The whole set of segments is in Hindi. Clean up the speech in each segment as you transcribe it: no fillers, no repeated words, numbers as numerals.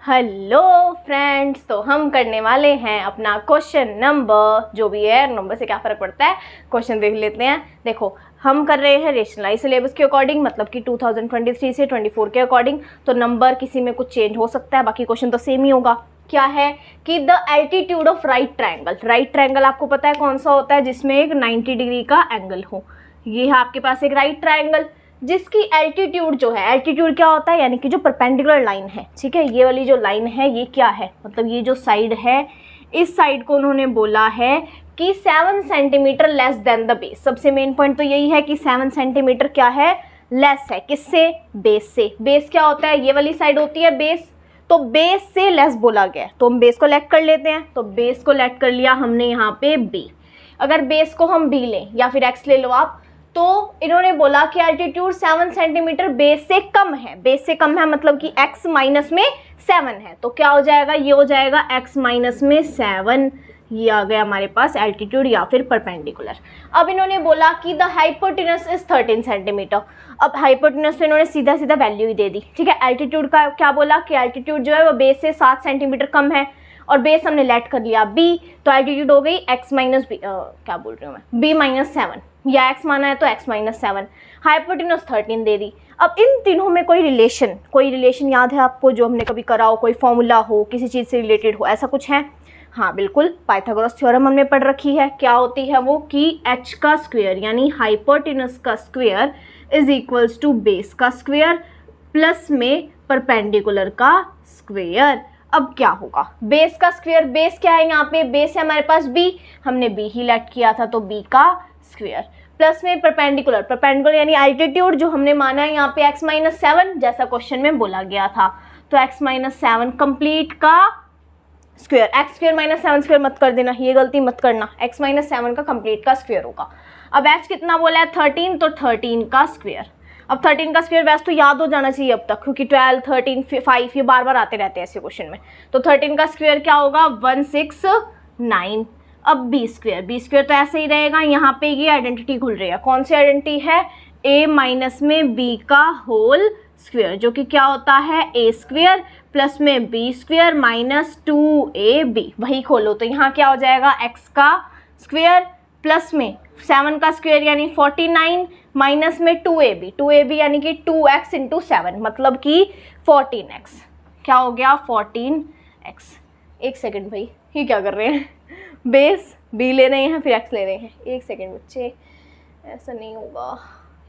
हेलो फ्रेंड्स, तो हम करने वाले हैं अपना क्वेश्चन नंबर, जो भी है नंबर से क्या फ़र्क पड़ता है, क्वेश्चन देख लेते हैं। देखो, हम कर रहे हैं रेशनलाइज सिलेबस के अकॉर्डिंग, मतलब कि 2023 से 24 के अकॉर्डिंग। तो नंबर किसी में कुछ चेंज हो सकता है, बाकी क्वेश्चन तो सेम ही होगा। क्या है कि the altitude of right triangle. Right triangle आपको पता है कौन सा होता है, जिसमें एक 90 डिग्री का एंगल हो। ये है आपके पास एक राइट ट्रायंगल जिसकी एल्टीट्यूड जो है, एल्टीट्यूड क्या होता है, यानी कि जो परपेंडिकुलर लाइन है, ठीक है, ये वाली जो लाइन है ये क्या है, मतलब ये जो साइड है, इस साइड को उन्होंने बोला है कि 7 centimetre less than the base. सबसे मेन पॉइंट तो यही है कि 7 सेंटीमीटर क्या है, लेस है। किससे? बेस से। बेस क्या होता है, ये वाली साइड होती है बेस, तो बेस से लेस बोला गया है, तो हम बेस को लेट कर लेते हैं। तो बेस को लेट कर लिया हमने यहाँ पे बी। अगर बेस को हम बी लें या फिर एक्स ले लो आप, तो इन्होंने बोला कि एल्टीट्यूड 7 सेंटीमीटर बेस से कम है। बेस से कम है मतलब कि x माइनस में 7 है, तो क्या हो जाएगा, ये हो जाएगा x माइनस में 7। ये आ गया हमारे पास एल्टीट्यूड या फिर परपेंडिकुलर। अब इन्होंने बोला कि द हाइपोटेनस इज 13 सेंटीमीटर। अब हाइपोटेनस तो इन्होंने सीधा सीधा वैल्यू ही दे दी, ठीक है। एल्टीट्यूड का क्या बोला कि एल्टीट्यूड जो है वो बेस से 7 सेंटीमीटर कम है, और बेस हमने लेट कर लिया b, तो एल्टीट्यूड हो गई x माइनस बी, क्या बोल रही हूँ मैं, b माइनस 7, या x माना है तो x माइनस 7। हाइपोटेनस 13 दे दी। अब इन तीनों में कोई रिलेशन याद है आपको, जो हमने कभी करा हो, कोई फॉर्मूला हो, किसी चीज़ से रिलेटेड हो, ऐसा कुछ है? हाँ बिल्कुल, पाइथागोरस थ्योरम हमने पढ़ रखी है। क्या होती है वो कि h का स्क्वायर यानी हाइपोटेनस का square is equals to base का स्क्वायर प्लस में परपेंडिकुलर का स्क्वायर। अब क्या होगा, बेस का स्क्वायर, बेस क्या है यहाँ पे, बेस है हमारे पास b, हमने b ही लेट किया था तो b का स्क्वायर प्लस में परपेंडिकुलर यानी एल्टीट्यूड जो हमने माना है यहाँ पे x माइनस 7, जैसा क्वेश्चन में बोला गया था, तो x माइनस 7 कंप्लीट का square. X square minus 7 square मत कर देना, ये गलती मत करना, x माइनस 7 का कंप्लीट का स्क्वायर होगा। अब h कितना बोला है 13, तो 13 का स्क्वायर। अब 13 का स्क्वायर वैसे तो याद हो जाना चाहिए अब तक, क्योंकि 12, 13, 5 ये बार बार आते रहते हैं ऐसे क्वेश्चन में। तो 13 का स्क्वायर क्या होगा, 169। अब b स्क्वायर तो ऐसे ही रहेगा। यहाँ पे ये आइडेंटिटी खुल रही है, कौन सी आइडेंटिटी है, a माइनस में b का होल स्क्वायर, जो कि क्या होता है a स्क्वायर प्लस में b स्क्वायर माइनस 2ab। वही खोलो तो यहाँ क्या हो जाएगा, x का स्क्वायर प्लस में 7 का स्क्वायर यानी 49 माइनस में 2ab यानी कि 2x इंटू 7 मतलब कि 14x। क्या हो गया, 14x। एक सेकेंड भाई, ये क्या कर रहे हैं, बेस b ले रहे हैं फिर x ले रहे हैं। एक सेकेंड बच्चे, ऐसा नहीं होगा,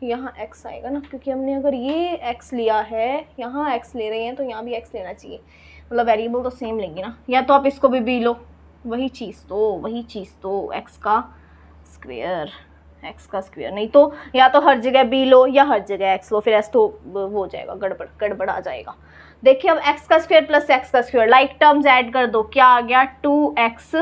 यहाँ x आएगा ना, क्योंकि हमने अगर ये x लिया है, यहाँ x ले रहे हैं तो यहाँ भी x लेना चाहिए, मतलब वेरिएबल तो सेम लेंगे ना। या तो आप इसको भी b लो, वही चीज़ तो x का स्क्वायर, नहीं तो या तो हर जगह b लो या हर जगह x लो, फिर ऐसा तो वो हो जाएगा, गड़बड़ आ जाएगा। देखिए अब x का स्क्वायर प्लस x का स्क्वायर, लाइक टर्म्स ऐड कर दो, क्या आ गया 2x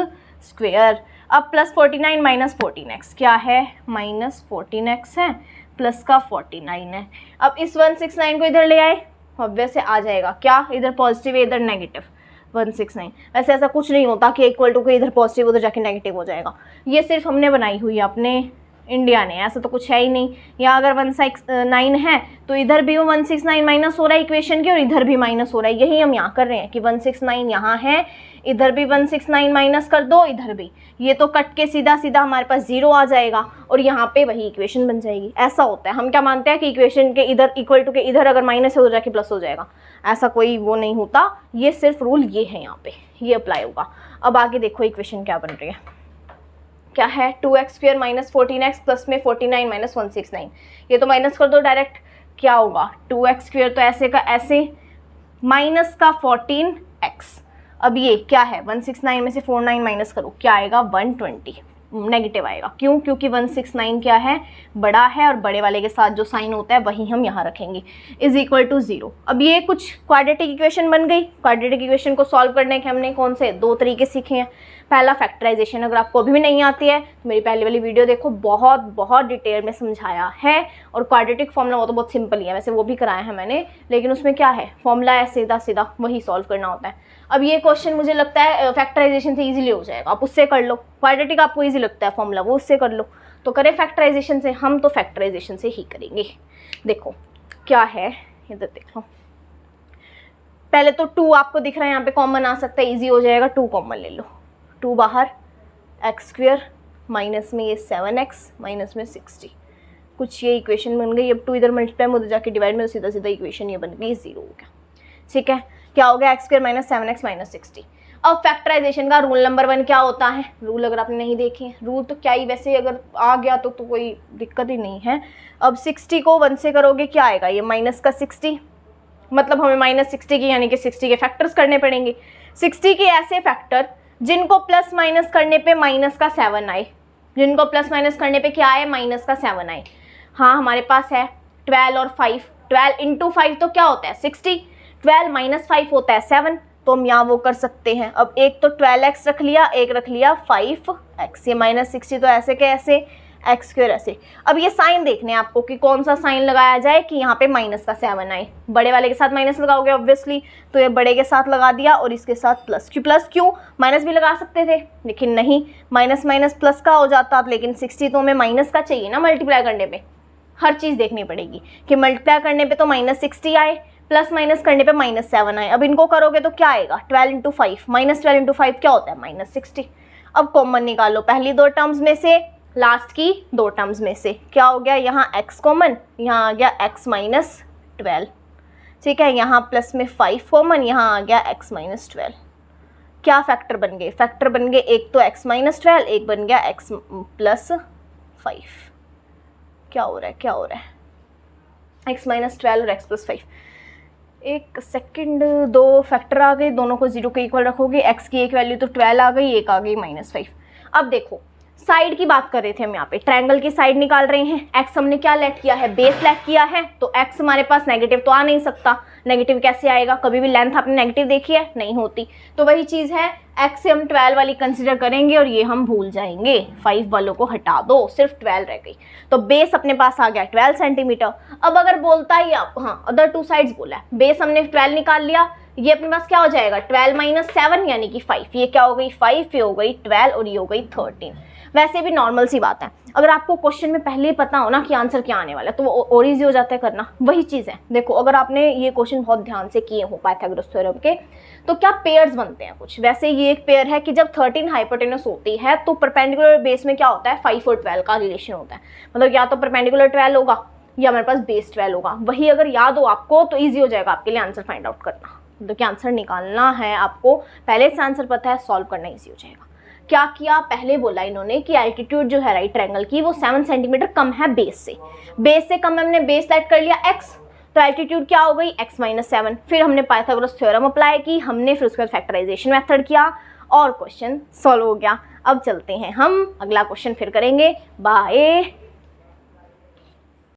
स्क्वायर। अब प्लस 49 माइनस 14x क्या है, माइनस 14x है, प्लस का 49 है। अब इस 169 को इधर ले आए, ऑब्वियस से आ जाएगा क्या, इधर पॉजिटिव है इधर नेगेटिव, 169। वैसे ऐसा कुछ नहीं होता कि इक्वल टू के इधर पॉजिटिव उधर जाके नेगेटिव हो जाएगा, ये सिर्फ हमने बनाई हुई है अपने इंडिया ने, ऐसा तो कुछ है ही नहीं। यहाँ अगर 169 है तो इधर भी वो 169 माइनस हो रहा है इक्वेशन के, और इधर भी माइनस हो रहा है। यही हम यहाँ कर रहे हैं कि 169 यहाँ है, इधर भी 169 माइनस कर दो, इधर भी, ये तो कट के सीधा सीधा हमारे पास 0 आ जाएगा, और यहाँ पे वही इक्वेशन बन जाएगी। ऐसा होता है, हम क्या मानते हैं कि इक्वेशन के इधर इक्वल टू के इधर अगर माइनस है उधर जाके प्लस हो जाएगा, ऐसा कोई वो नहीं होता। ये सिर्फ रूल ये है, यहाँ पे ये अप्लाई होगा। अब आगे देखो इक्वेशन क्या बन रही है, क्या है 2x square minus 14x plus में 49 माइनस 169। ये तो माइनस कर दो डायरेक्ट, क्या होगा 2x स्क्वायर तो ऐसे का ऐसे माइनस का 14x। अब ये क्या है, 169 में से 49 माइनस करो, क्या आएगा 120, नेगेटिव आएगा। क्यों, क्योंकि 169 क्या है, बड़ा है, और बड़े वाले के साथ जो साइन होता है वही हम यहाँ रखेंगे, इज इक्वल टू 0। अब ये कुछ क्वाड्रेटिक इक्वेशन बन गई। क्वाड्रेटिक इक्वेशन को सॉल्व करने के हमने कौन से 2 तरीके सीखे हैं। पहला फैक्टराइजेशन, अगर आपको अभी भी नहीं आती है तो मेरी पहले वाली वीडियो देखो, बहुत डिटेल में समझाया है। और क्वाड्रेटिक फॉर्मूला वो तो बहुत सिंपल ही है, वैसे वो भी कराया है मैंने, लेकिन उसमें क्या है, फॉर्मूला है सीधा सीधा, वही सॉल्व करना होता है। अब ये क्वेश्चन मुझे लगता है फैक्टराइजेशन से इजीली हो जाएगा, आप उससे कर लो। क्वाड्रेटिक आपको इजी लगता है फॉर्मूला, वो उससे कर लो। तो करें फैक्टराइजेशन से, हम तो फैक्टराइजेशन से ही करेंगे। देखो क्या है, इधर देखो, पहले तो 2 आपको दिख रहा है, यहाँ पे कॉमन आ सकता है, इजी हो जाएगा, 2 कॉमन ले लो, 2 बाहर, एक्स स्क्वेयर माइनस में ये 7x माइनस में 60, कुछ ये इक्वेशन बन गई। अब 2 इधर मल्टीप्लाई में उधर जाके डिवाइड में, सीधा सीधा इक्वेशन ये बन गई, 0 हो गया। ठीक है, क्या हो गया, x square minus 7x minus 60। अब फैक्टराइजेशन का रूल नंबर 1 क्या होता है, रूल अगर आपने नहीं देखे रूल तो क्या ही, वैसे अगर आ गया तो कोई दिक्कत ही नहीं है। अब 60 को 1 से करोगे क्या आएगा, ये माइनस का 60, मतलब हमें माइनस 60 की यानी कि 60 के फैक्टर्स करने पड़ेंगे। 60 के ऐसे फैक्टर जिनको प्लस माइनस करने पे माइनस का 7 आए, जिनको प्लस माइनस करने पे क्या आए, माइनस का 7 आए। हाँ हमारे पास है 12 और 5, 12 इंटू 5 तो क्या होता है 60, 12 माइनस 5 होता है 7, तो हम यहाँ वो कर सकते हैं। अब एक तो 12x रख लिया, एक रख लिया 5x, ये माइनस 60 तो ऐसे के ऐसे, एक्स स्क्वेयर ऐसे। अब ये साइन देखने हैं आपको कि कौन सा साइन लगाया जाए कि यहाँ पे माइनस का 7 आए। बड़े वाले के साथ माइनस लगाओगे ऑब्वियसली, तो ये बड़े के साथ लगा दिया और इसके साथ प्लस। प्लस क्यों, माइनस भी लगा सकते थे लेकिन नहीं, माइनस माइनस प्लस का हो जाता, लेकिन 60 तो हमें माइनस का चाहिए ना मल्टीप्लाई करने पे, हर चीज़ देखनी पड़ेगी कि मल्टीप्लाई करने पे तो माइनस 60 आए, प्लस माइनस करने पे माइनस 7 आए। अब इनको करोगे तो क्या आएगा, 12 इंटू 5, माइनस 12 इंटू 5 क्या होता है, माइनस 60। अब कॉमन निकालो, पहली 2 टर्म्स में से, लास्ट की 2 टर्म्स में से, क्या हो गया, यहाँ x कॉमन, यहाँ आ गया x माइनस 12। ठीक है, यहाँ प्लस में 5 कॉमन, यहाँ आ गया x माइनस 12। क्या फैक्टर बन गए, फैक्टर बन गए, एक तो x माइनस 12, एक बन गया x प्लस 5। क्या हो रहा है, क्या हो रहा है, x माइनस 12 और x प्लस 5। एक सेकंड, 2 फैक्टर आ गए, दोनों को 0 के इक्वल रखोगे, x की एक वैल्यू तो 12 आ गई, एक आ गई माइनस 5। अब देखो साइड की बात कर रहे थे हम, यहाँ पे ट्रायंगल की साइड निकाल रहे हैं। x हमने क्या लेट किया है, बेस लेट किया है, तो x हमारे पास नेगेटिव तो आ नहीं सकता, नेगेटिव कैसे आएगा, कभी भी लेंथ आपने नेगेटिव देखी है, नहीं होती। तो वही चीज़ है, x से हम 12 वाली कंसिडर करेंगे और ये हम भूल जाएंगे, 5 वालों को हटा दो, सिर्फ 12 रह गई। तो बेस अपने पास आ गया 12 सेंटीमीटर। अब अगर बोलता है, हाँ अदर 2 साइड्स बोला है, बेस हमने 12 निकाल लिया, ये अपने पास क्या हो जाएगा, 12 माइनस 7 यानी कि 5, ये क्या हो गई 5, ये हो गई 12 और ये हो गई 13। वैसे भी नॉर्मल सी बात है, अगर आपको क्वेश्चन में पहले ही पता हो ना कि आंसर क्या आने वाला है तो वो और ईजी हो जाता है करना। वही चीज़ है, देखो अगर आपने ये क्वेश्चन बहुत ध्यान से किए हो पाइथागोरस थ्योरम के, तो क्या पेयर्स बनते हैं कुछ। वैसे ये एक पेयर है कि जब 13 हाइपोटेनस होती है तो परपेंडिकुलर बेस में क्या होता है, 5 और 12 का रिलेशन होता है, मतलब या तो परपेंडिकुलर 12 होगा या हमारे पास बेस 12 होगा। वही अगर याद हो आपको तो ईजी हो जाएगा आपके लिए आंसर फाइंड आउट करना, मतलब कि आंसर निकालना है आपको, पहले से आंसर पता है, सॉल्व करना ईजी हो जाएगा। क्या किया, पहले बोला इन्होंने कि एल्टीट्यूड जो है राइट ट्रायंगल की वो 7 सेंटीमीटर कम है बेस से कम है, हमने बेस सेट कर लिया x, तो एल्टीट्यूड क्या हो गई x माइनस 7। फिर हमने पाइथागोरस थ्योरम अप्लाई की, हमने फिर उसके बाद फैक्टराइजेशन मेथड किया और क्वेश्चन सॉल्व हो गया। अब चलते हैं हम, अगला क्वेश्चन फिर करेंगे। बाय।